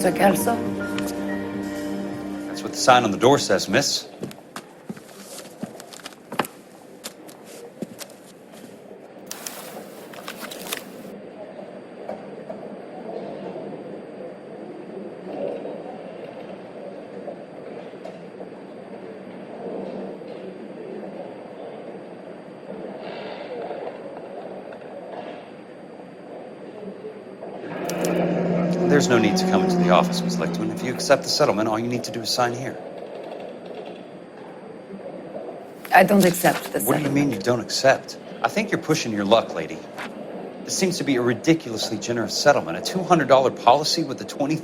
Mr. Kelso? That's what the sign on the door says, miss. There's no need to come into the office, Miss Lichtman. If you accept the settlement, all you need to do is sign here. I don't accept the settlement. What do you mean you don't accept? I think you're pushing your luck, lady. This seems to be a ridiculously generous settlement. A $200 policy with a $20,000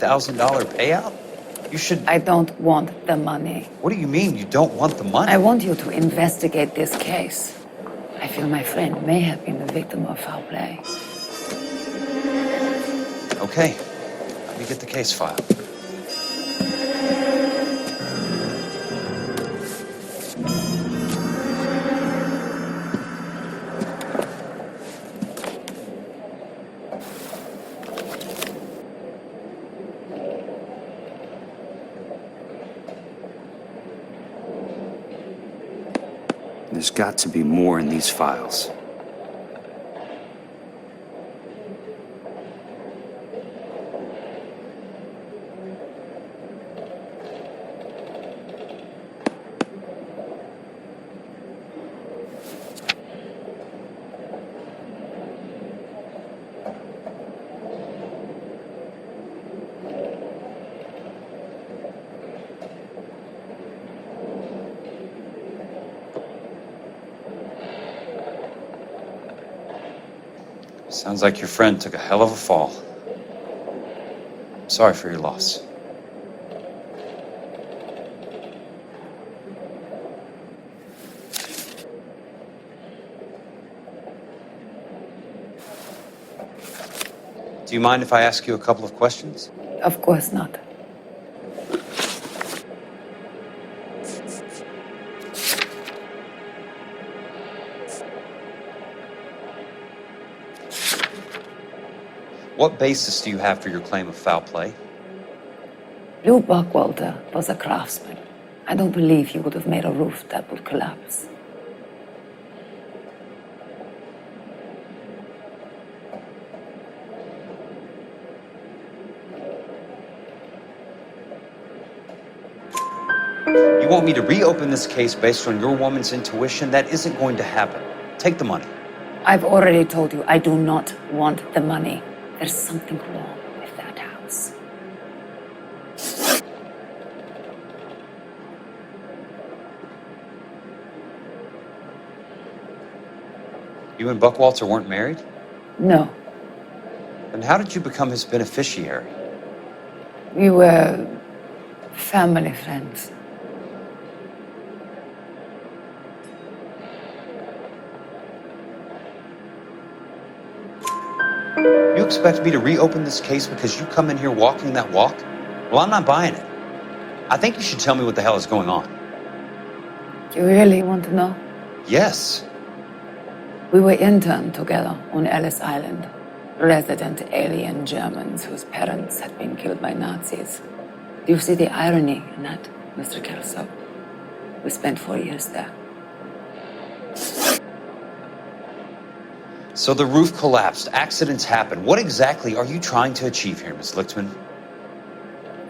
payout? You should... I don't want the money. What do you mean you don't want the money? I want you to investigate this case. I feel my friend may have been the victim of foul play. Okay. Let me get the case file. There's got to be more in these files. Sounds like your friend took a hell of a fall. Sorry for your loss. Do you mind if I ask you a couple of questions? Of course not. What basis do you have for your claim of foul play? Lou Buckwalter was a craftsman. I don't believe he would have made a roof that would collapse. You want me to reopen this case based on your woman's intuition? That isn't going to happen. Take the money. I've already told you I do not want the money. There's something wrong with that house. You and Buckwalter weren't married? No. Then how did you become his beneficiary? We were family friends. You expect me to reopen this case because you come in here walking that walk? Well, I'm not buying it. I think you should tell me what the hell is going on. You really want to know? Yes. We were interned together on Ellis Island. Resident alien Germans whose parents had been killed by Nazis. Do you see the irony in that, Mr. Kelso? We spent 4 years there. So the roof collapsed, accidents happen. What exactly are you trying to achieve here, Miss Lichtman?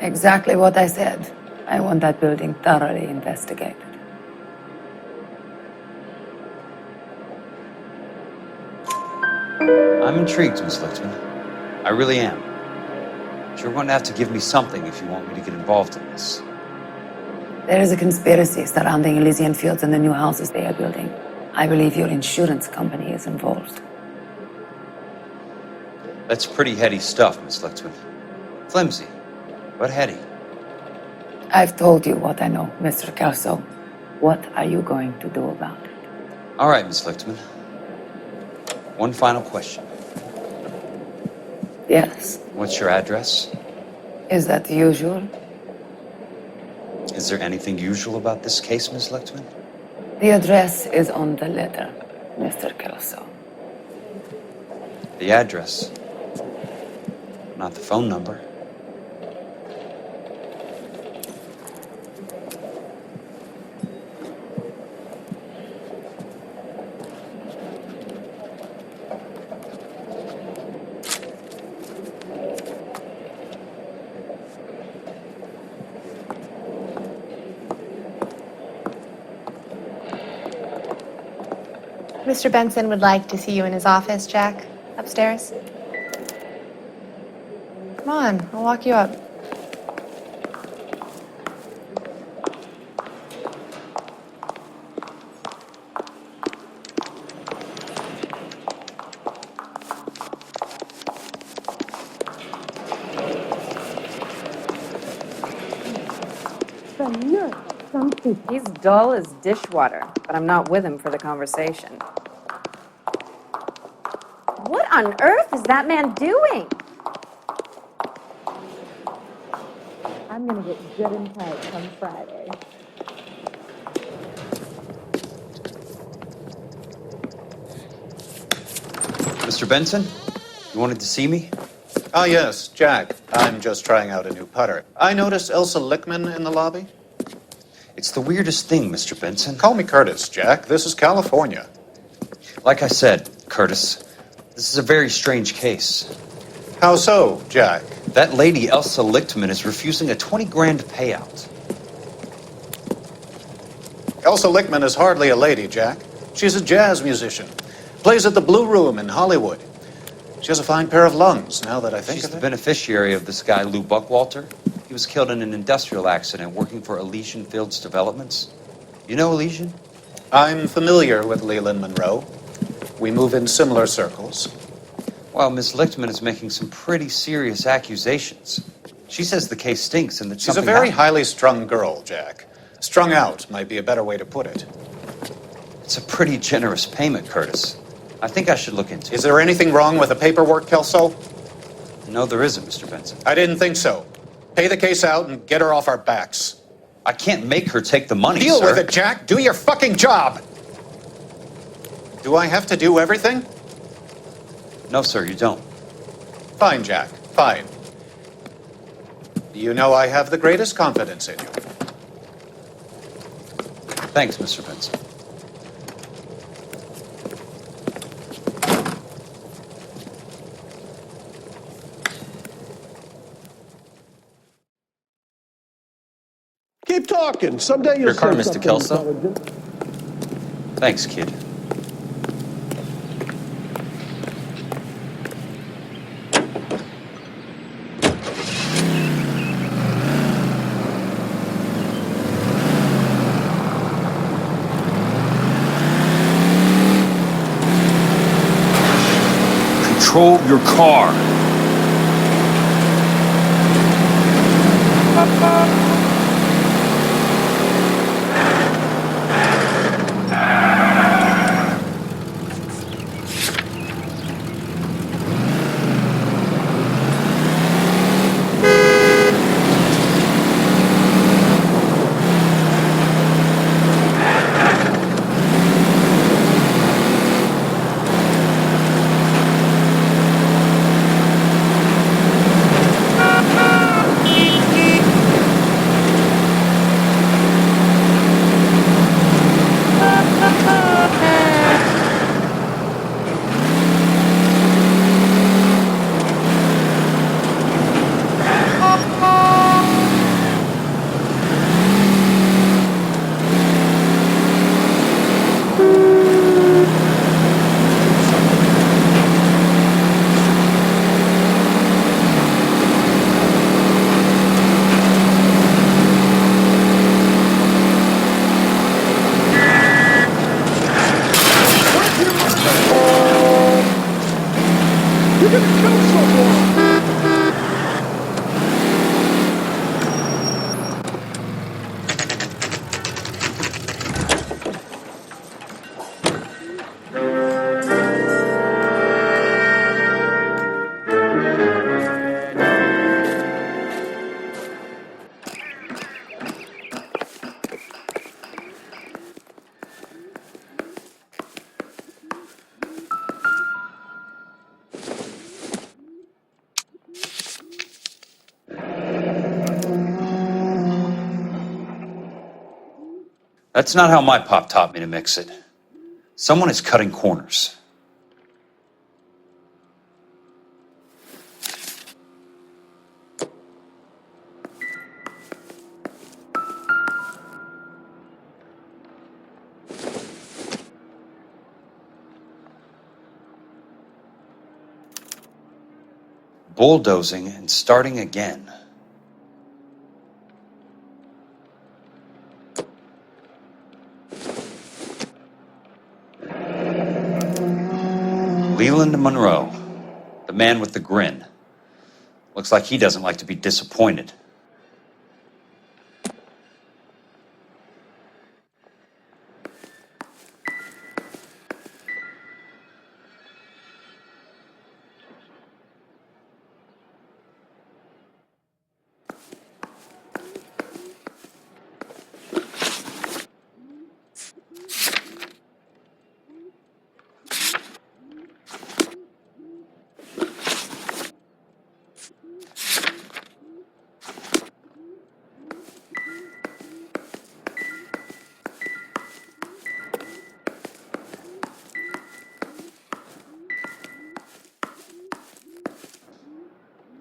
Exactly what I said. I want that building thoroughly investigated. I'm intrigued, Miss Lichtman. I really am. But you're going to have to give me something if you want me to get involved in this. There is a conspiracy surrounding Elysian Fields and the new houses they are building. I believe your insurance company is involved. That's pretty heady stuff, Miss Lichtman. Flimsy, but heady. I've told you what I know, Mr. Kelso. What are you going to do about it? All right, Miss Lichtman. One final question. Yes. What's your address? Is that usual? Is there anything usual about this case, Miss Lichtman? The address is on the letter, Mr. Kelso. The address, not the phone number. Mr. Benson would like to see you in his office, Jack. Upstairs. Come on, I'll walk you up. He's dull as dishwater, but I'm not with him for the conversation. What on earth is that man doing? I'm gonna get good and tight come Friday. Mr. Benson, you wanted to see me? Ah, yes, Jack. I'm just trying out a new putter. I noticed Elsa Lickman in the lobby. It's the weirdest thing, Mr. Benson. Call me Curtis, Jack. This is California. Like I said, Curtis, this is a very strange case. How so, Jack? That lady, Elsa Lichtman, is refusing a 20 grand payout. Elsa Lickman is hardly a lady, Jack. She's a jazz musician. Plays at the Blue Room in Hollywood. She has a fine pair of lungs, now that I think She's of the it. beneficiary of this guy, Lou Buckwalter. He was killed in an industrial accident working for Elysian Fields Developments. You know Elysian? I'm familiar with Leland Monroe. We move in similar circles. Well, Miss Lichtman is making some pretty serious accusations. She says the case stinks and that She's a something very happened. highly strung girl, Jack. Strung out might be a better way to put it. It's a pretty generous payment, Curtis. I think I should look into it. Is there anything wrong with the paperwork, Kelso? No, there isn't, Mr. Benson. I didn't think so. Pay the case out and get her off our backs. I can't make her take the money, Deal sir. with it, Jack. Do your fucking job. Do I have to do everything? No, sir, you don't. Fine, Jack. Fine. You know I have the greatest confidence in you. Thanks, Mr. Benson. Keep talking. Someday you'll Your car, say Mr. something Kelso. intelligent. Thanks, kid. Control your car. You're gonna kill someone! That's not how my pop taught me to mix it. Someone is cutting corners. bulldozing and starting again. Leland Monroe, the man with the grin. Looks like he doesn't like to be disappointed.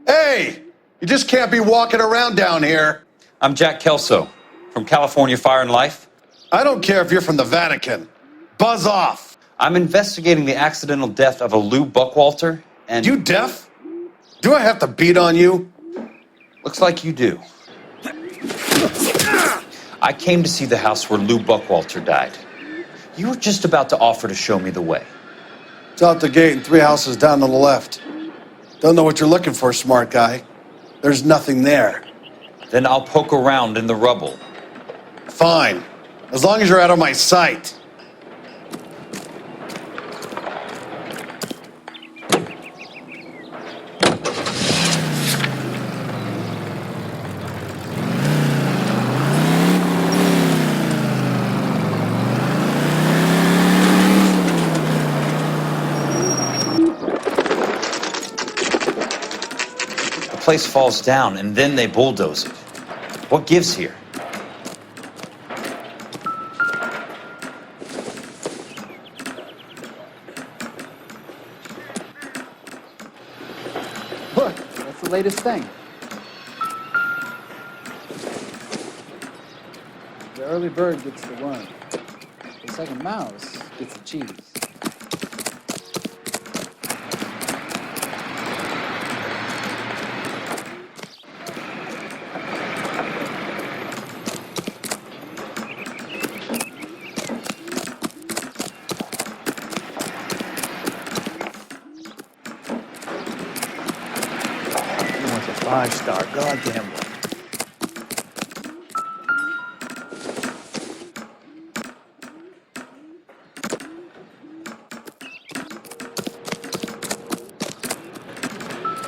Hey! You just can't be walking around down here. I'm Jack Kelso from California Fire and Life. I don't care if you're from the Vatican. Buzz off. I'm investigating the accidental death of a Lou Buckwalter, and You deaf? Do I have to beat on you? looks like you do. I came to see the house where Lou Buckwalter died. You were just about to offer to show me the way. It's out the gate and 3 houses down on the left. Don't know what you're looking for, smart guy. There's nothing there. Then I'll poke around in the rubble. Fine. As long as you're out of my sight. The place falls down, and then they bulldoze it. What gives here? Look, that's the latest thing. The early bird gets the worm. The second mouse gets the cheese. He wants a 5-star goddamn one.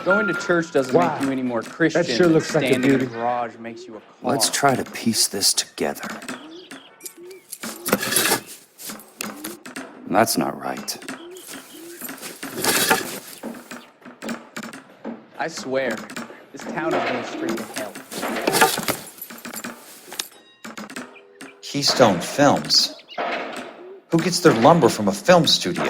Going to church doesn't Wow. make you any more Christian. That sure than looks like a standing in beauty. a garage makes you a car. Let's try to piece this together. That's not right. I swear, this town is going straight to hell. Keystone Films. Who gets their lumber from a film studio?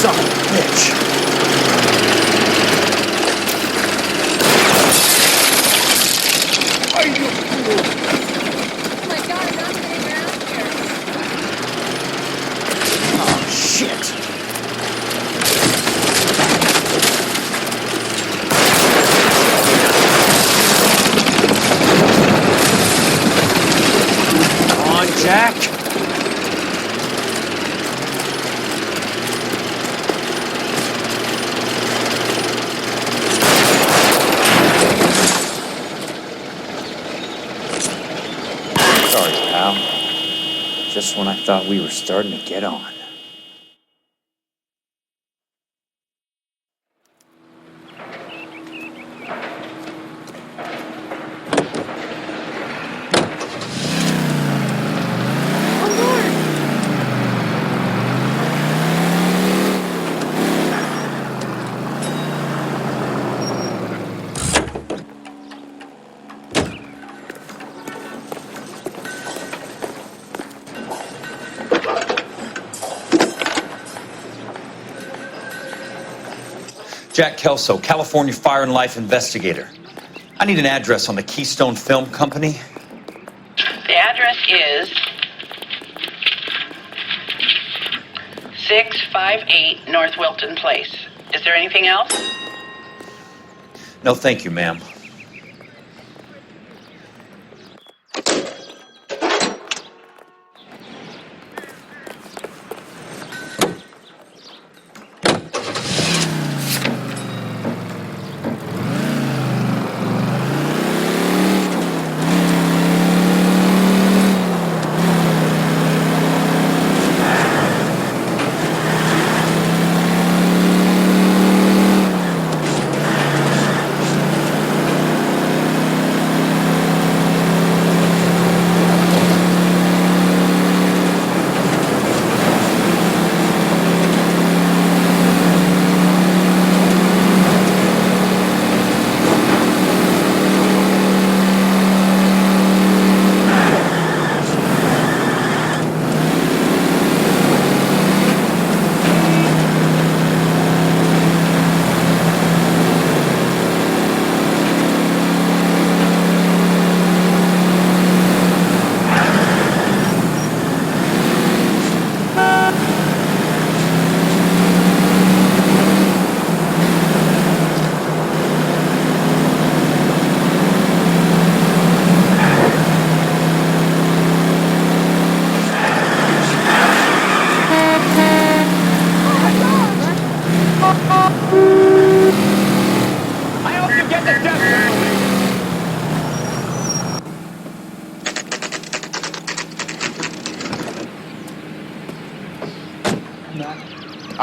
Son of a bitch. Oh, shit. Come on, Jack. Sorry, pal. Just when I thought we were starting to get on. Jack Kelso, California Fire and Life investigator. I need an address on the Keystone Film Company. The address is 658 North Wilton Place. Is there anything else? No, thank you, ma'am.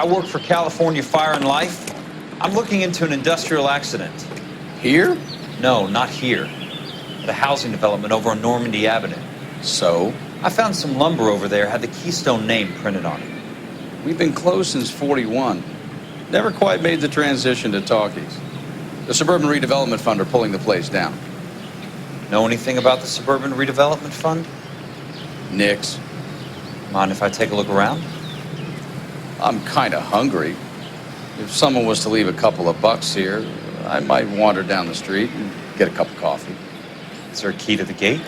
I work for California Fire and Life. I'm looking into an industrial accident. Here? No, not here. At a housing development over on Normandy Avenue. So? I found some lumber over there, had the Keystone name printed on it. We've been closed since '41. Never quite made the transition to talkies. The Suburban Redevelopment Fund are pulling the place down. Know anything about the Suburban Redevelopment Fund? Nix. Mind if I take a look around? I'm kind of hungry. If someone was to leave a couple of bucks here, I might wander down the street and get a cup of coffee. Is there a key to the gate?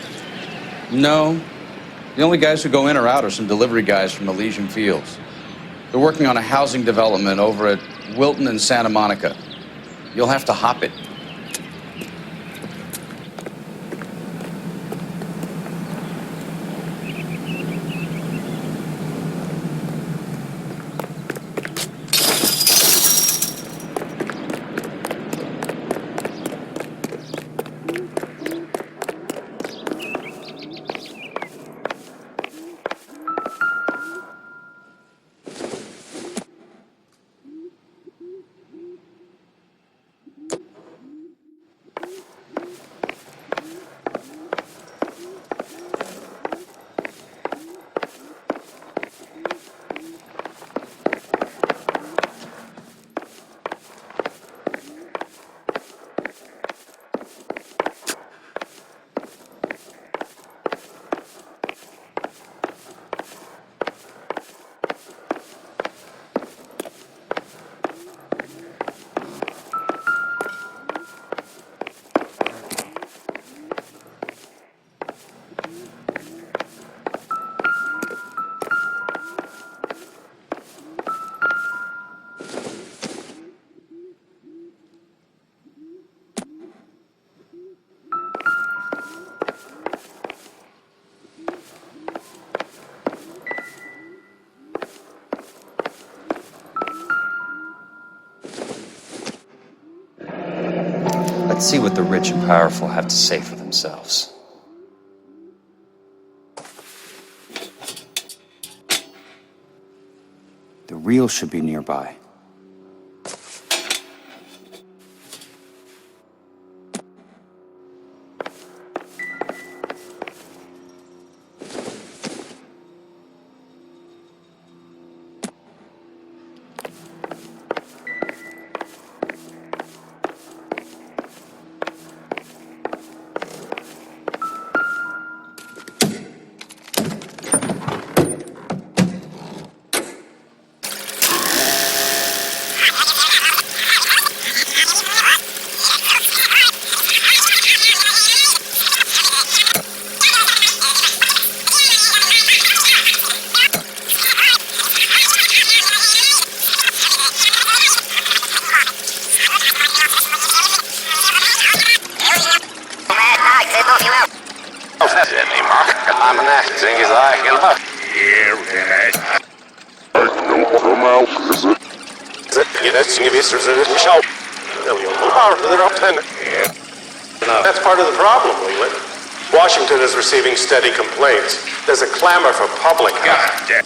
No. The only guys who go in or out are some delivery guys from Elysian Fields. They're working on a housing development over at Wilton and Santa Monica. You'll have to hop it. Let's see what the rich and powerful have to say for themselves. The real should be nearby. acting is like a lot. That's part of the problem, Leland. Washington is receiving steady complaints. There's a clamor for public housing.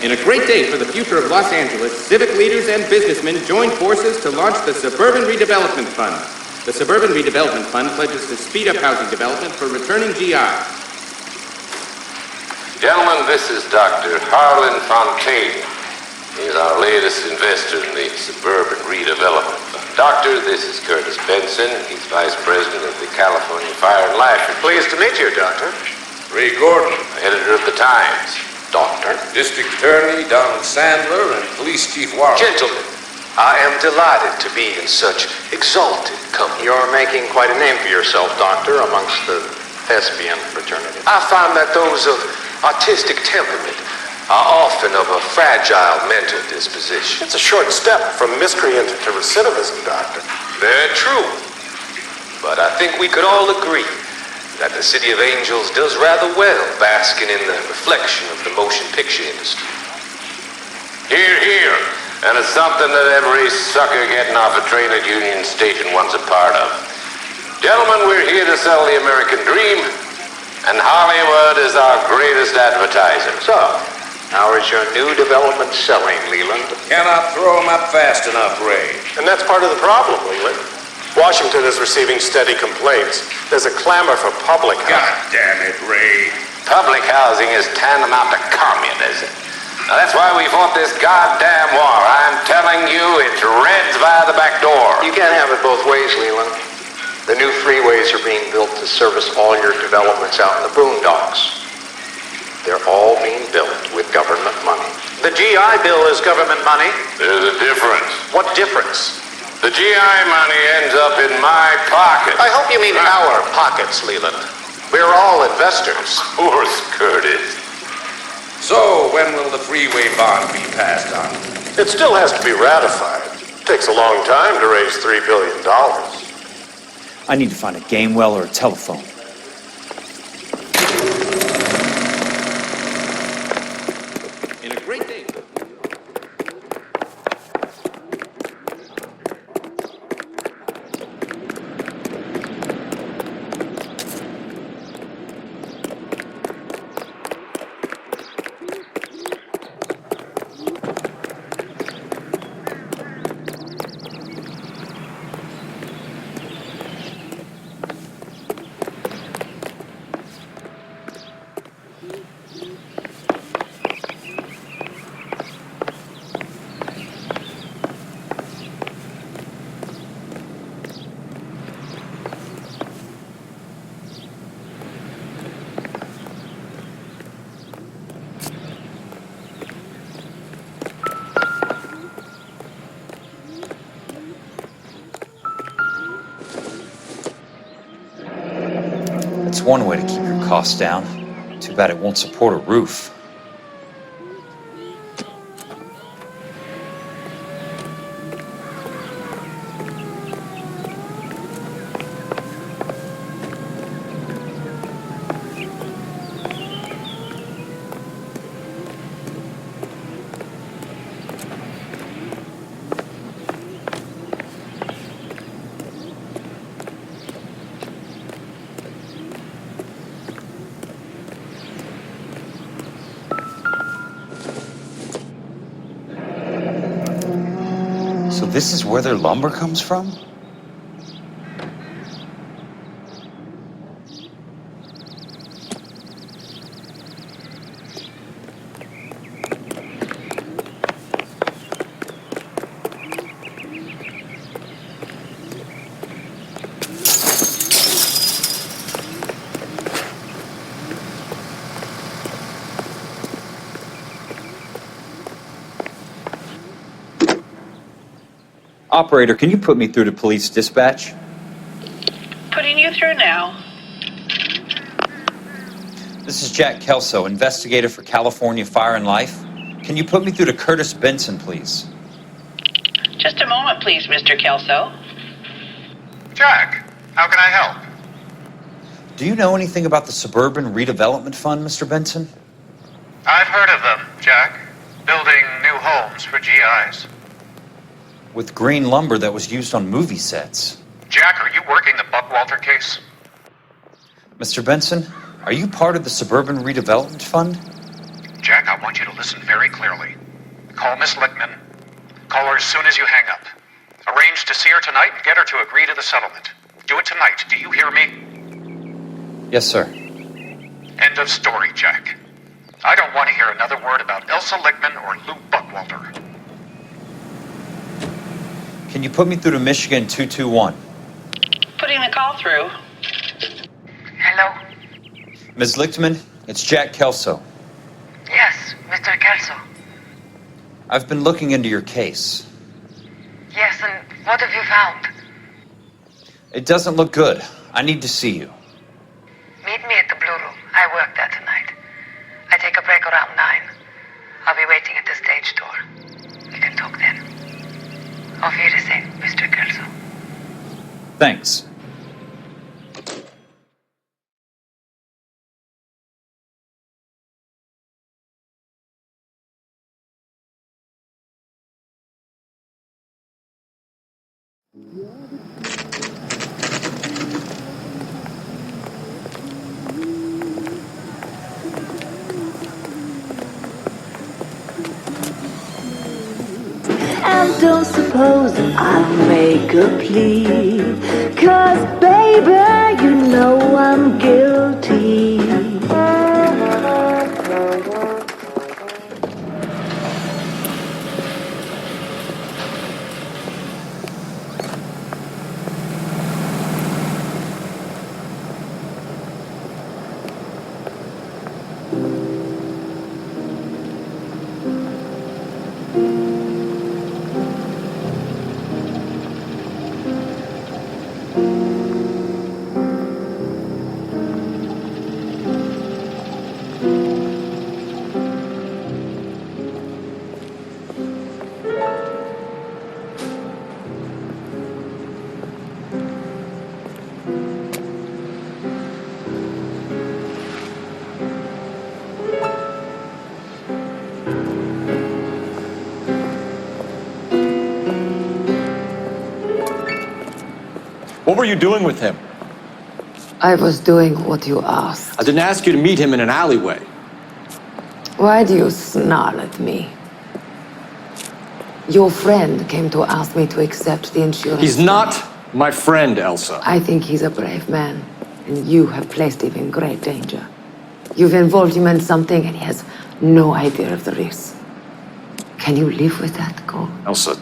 In a great day for the future of Los Angeles, civic leaders and businessmen joined forces to launch the Suburban Redevelopment Fund. The Suburban Redevelopment Fund pledges to speed up housing development for returning GI. Gentlemen, this is Dr. Harlan Fontaine. He's our latest investor in the Suburban Redevelopment Fund. Doctor, this is Curtis Benson. He's Vice President of the California Fire and Life. Pleased to meet you, Doctor. Ray Gordon, editor of the Times. Doctor. District Attorney Donald Sandler and Police Chief Warren. Gentlemen, I am delighted to be in such exalted company. You're making quite a name for yourself, Doctor, amongst the thespian fraternity. I find that those of artistic temperament are often of a fragile mental disposition. It's a short step from miscreant to recidivism, Doctor. Very true. But I think we could all agree that the City of Angels does rather well basking in the reflection of the motion picture industry. Hear, hear. And it's something that every sucker getting off a train at Union Station wants a part of. Gentlemen, we're here to sell the American dream, and Hollywood is our greatest advertiser. So, how is your new development selling, Leland? Cannot throw them up fast enough, Ray. And that's part of the problem, Leland. Washington is receiving steady complaints. There's a clamor for public housing. God damn it, Ray. Public housing is tantamount to communism. Now, that's why we fought this goddamn war. I'm telling you, it's Reds via the back door. You can't have it both ways, Leland. The new freeways are being built to service all your developments out in the boondocks. They're all being built with government money. The GI Bill is government money. There's a difference. What difference? The GI money ends up in my pocket. I hope you mean our pockets, Leland. We're all investors. Of course, Curtis. So, when will the freeway bond be passed on? It still has to be ratified. It takes a long time to raise $3 billion. I need to find a game well or a telephone. In a great day. It's one way to keep your costs down. Too bad it won't support a roof. So this is where their lumber comes from? Operator, can you put me through to police dispatch? Putting you through now. This is Jack Kelso, investigator for California Fire and Life. Can you put me through to Curtis Benson, please? Just a moment, please, Mr. Kelso. Jack, how can I help? Do you know anything about the Suburban Redevelopment Fund, Mr. Benson? I've heard of them, Jack. Building new homes for GIs. With green lumber that was used on movie sets. Jack, are you working the Buckwalter case? Mr. Benson, are you part of the Suburban Redevelopment Fund? Jack, I want you to listen very clearly. Call Miss Lickman. Call her as soon as you hang up. Arrange to see her tonight and get her to agree to the settlement. Do it tonight. Do you hear me? Yes, sir. End of story, Jack. I don't want to hear another word about Elsa Lickman or Lou Buckwalter. Can you put me through to Michigan 221? Putting the call through. Hello? Ms. Lichtman, it's Jack Kelso. Yes, Mr. Kelso. I've been looking into your case. Yes, and what have you found? It doesn't look good. I need to see you. Meet me at the Blue Room. I work there tonight. I take a break around 9. I'll be waiting at the stage door. We can talk then. Auf Wiedersehen, Mr. Kelso. Thanks. And don't suppose I'll make a plea, 'cause baby, you know I'm guilty. What were you doing with him? I was doing what you asked. I didn't ask you to meet him in an alleyway. Why do you snarl at me? Your friend came to ask me to accept the insurance. He's not my friend, Elsa. I think he's a brave man, and you have placed him in great danger. You've involved him in something, and he has no idea of the risk. Can you live with that, Cole? Elsa,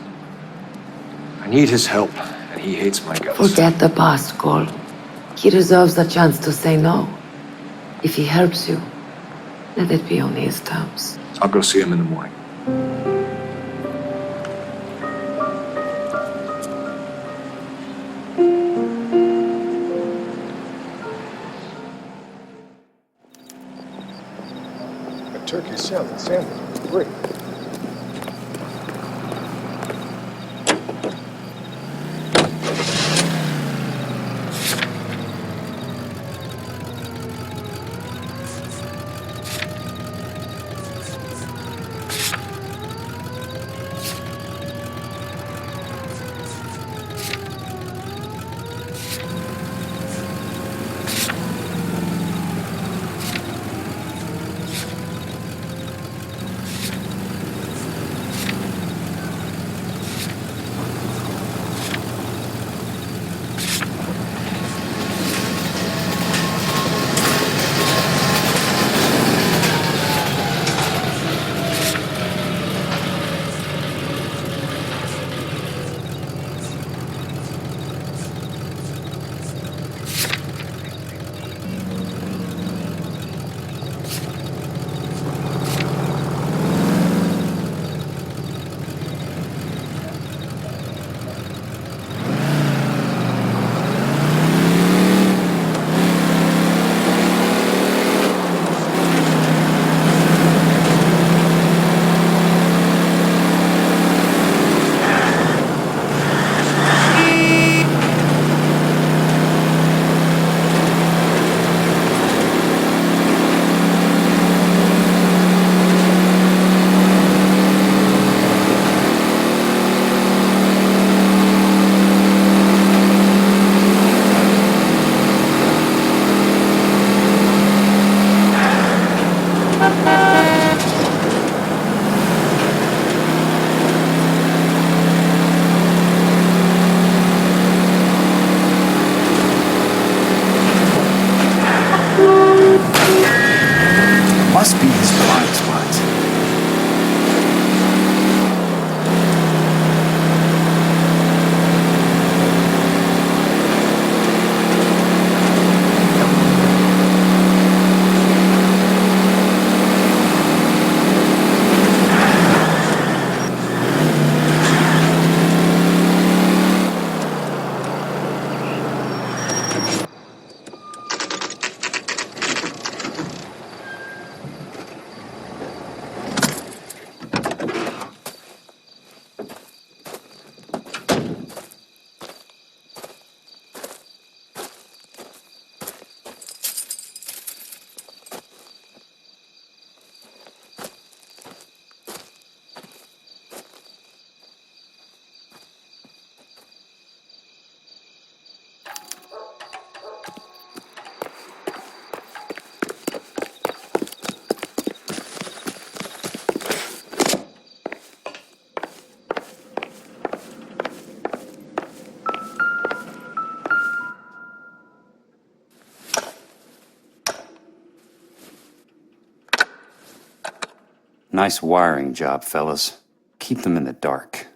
I need his help, and he hates my guts. Forget the past, Cole. He deserves a chance to say no. If he helps you, let it be on his terms. I'll go see him in the morning. A turkey salad sandwich. Great. Nice wiring job, fellas. Keep them in the dark.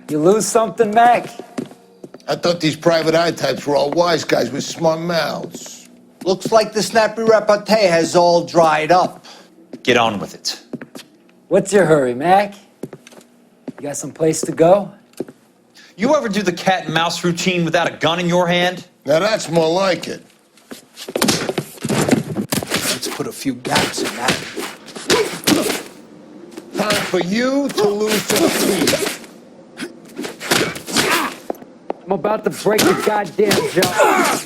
You lose something, Mac? I thought these private eye types were all wise guys with smart mouths. Looks like the snappy repartee has all dried up. Get on with it. What's your hurry, Mac? You got some place to go? You ever do the cat and mouse routine without a gun in your hand? Now that's more like it. Let's put a few gaps in that. Time for you to lose some teeth. I'm about to break your goddamn jaw.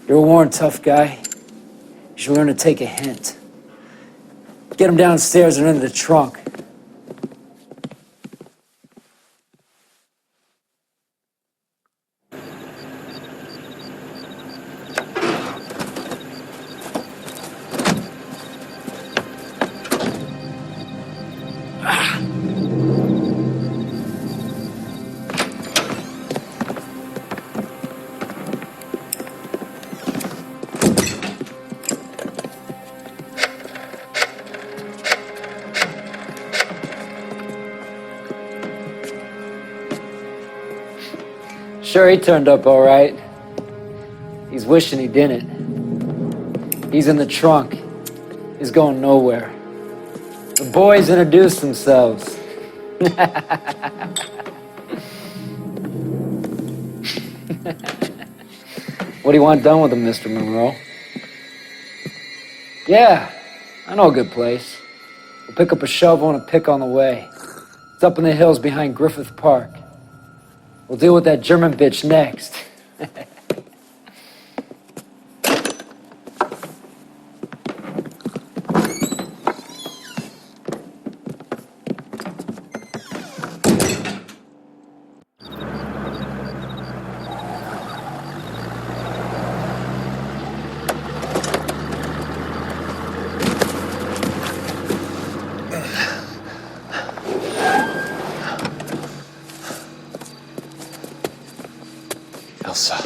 You're a worn, tough guy. You should learn to take a hint. Get him downstairs and into the trunk. Sure, he turned up all right. He's wishing he didn't. He's in the trunk. He's going nowhere. The boys introduced themselves. What do you want done with him, Mr. Monroe? Yeah, I know a good place. We'll pick up a shovel and a pick on the way. It's up in the hills behind Griffith Park. We'll deal with that German bitch next. Elsa.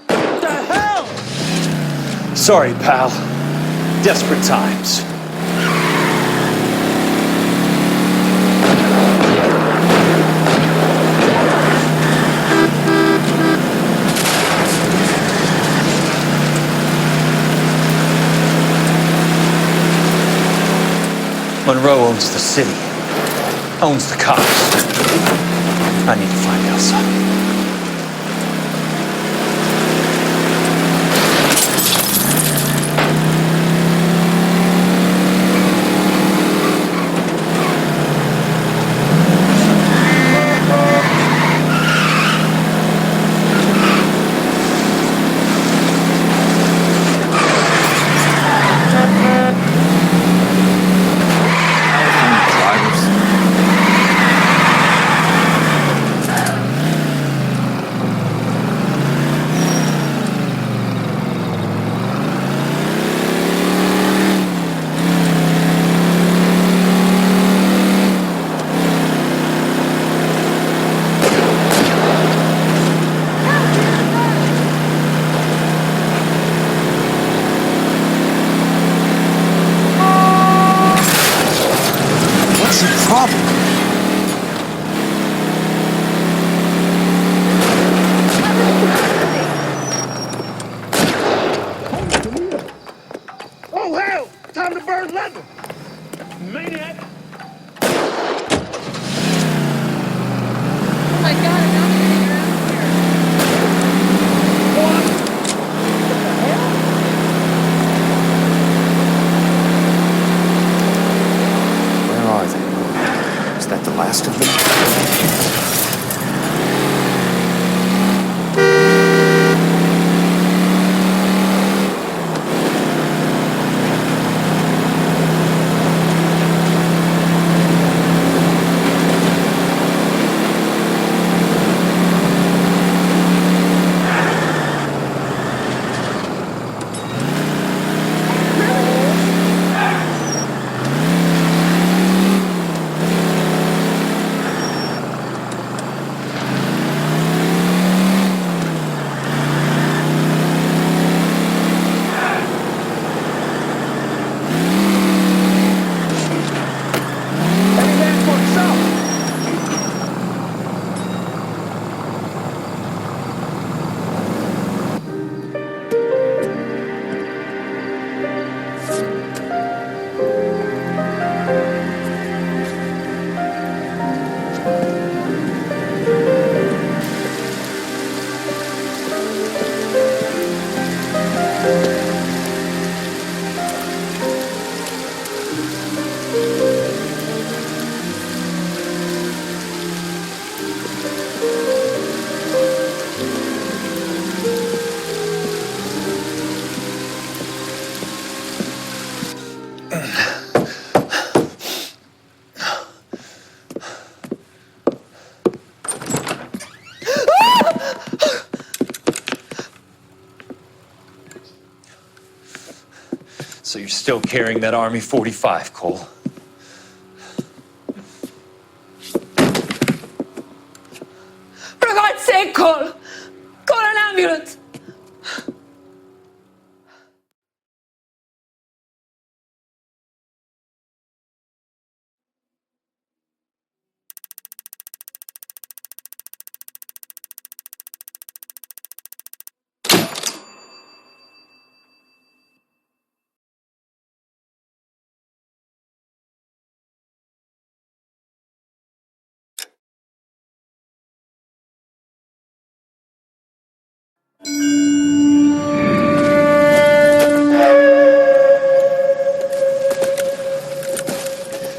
What the hell? Sorry, pal. Desperate times. Monroe owns the city, owns the cops. I need to find Elsa. Is that the last of them? So you're still carrying that Army 45, Cole? For God's sake, Cole! Call an ambulance!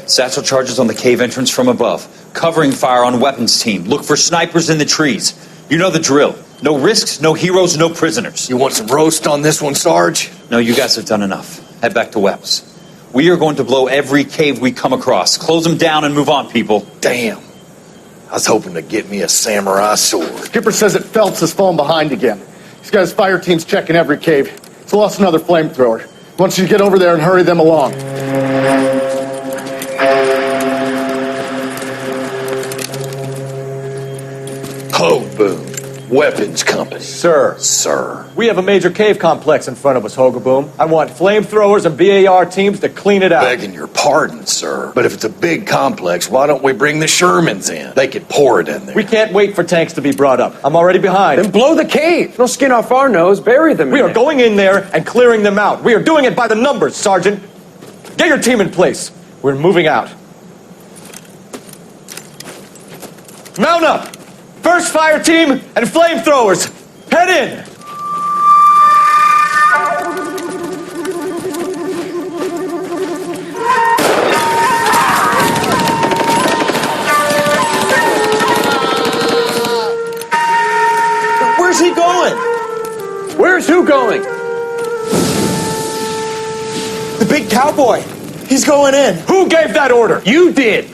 Satchel charges on the cave entrance from above. Covering fire on weapons team. Look for snipers in the trees. You know the drill. No risks, no heroes, no prisoners. You want some roast on this one, Sarge? No, you guys have done enough. Head back to Webb's. We are going to blow every cave we come across. Close them down and move on, people. Damn. I was hoping to get me a samurai sword. Skipper says that Phelps has fallen behind again. He's got his fire teams checking every cave. He's lost another flamethrower. He wants you to get over there and hurry them along. Hoboom, Weapons Company. Sir. We have a major cave complex in front of us, Hogaboom. I want flamethrowers and BAR teams to clean it out. Begging your pardon, sir. But if it's a big complex, why don't we bring the Shermans in? They could pour it in there. We can't wait for tanks to be brought up. I'm already behind. Then blow the cave. No skin off our nose. Bury them. We are going in there and clearing them out. We are doing it by the numbers, Sergeant. Get your team in place. We're moving out. Mount up. First fire team and flamethrowers. Head in. Where's he going? Where's who going? The big cowboy. He's going in. Who gave that order? You did.